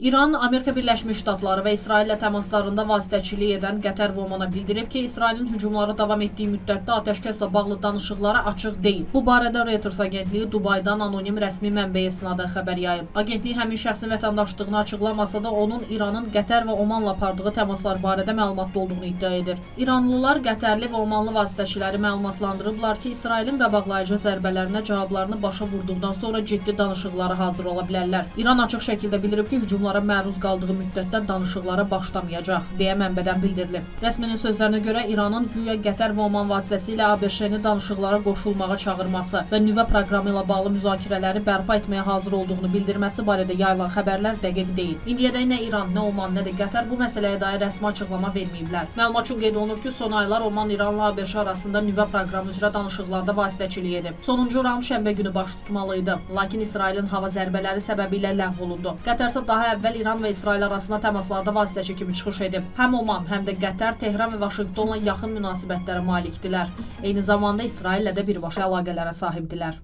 İran, Amerika Birləşmiş Ştatları və İsraillə təmaslarında vasitəçilik edən Qətər və Omana bildirib ki, İsrailin hücumları davam etdiyi müddətdə atəşkəslə bağlı danışıqlara açıq deyil. Bu barədə Reuters agentliyi Dubaydan anonim rəsmi mənbəyə istinadən xəbər yayıb. Agentlik həmin şəxsin vətəndaşlığını açıqlamasa da onun İranın Qətər və Omanla apardığı təmaslar barədə məlumatlı olduğunu iddia edir. İranlılar Qətərli və Omanlı vasitəçiləri məlumatlandırıblar ki, İsrailin qabaqlayıcı zərbələrinə cavablarını başa vurduqdan sonra ciddi danışıqlara hazır ola bilərlər. İran açıq şəkildə bildirib ki, hücumlara məruz qaldığı müddətdə danışıqlara başlamayacaq, deyə mənbədən bildirilib. Rəsminin sözlərinə görə İranın güya Qətər və Oman vasitəsilə ABŞ-ni danışıqlara qoşulmağa çağırması və nüvə proqramı ilə bağlı müzakirələri bərpa etməyə hazır olduğunu bildirməsi barədə yayılan xəbərlər dəqiq deyil. İndiyədək nə İran, nə Oman, nə də Qətər bu məsələyə dair rəsmi açıqlama verməyiblər. Məlumat üçün qeyd olunur ki, son aylar Oman İranla ABŞ arasında nüvə proqramı üzrə danışıqlarda vasitəçilik edib. Sonuncu raund şənbə günü baş tutmalı idi, lakin İsrailin hava zərbələri səbəbilə ləğv olundu. Qətər isə daha əvvəl İran və İsrail arasında təmaslarda vasitəçi kimi çıxış edib. Həm Oman, həm də Qətər Tehran və Vaşinqtonla yaxın münasibətlərə malikdilər. Eyni zamanda İsraillə də birbaşa əlaqələrə sahibdilər.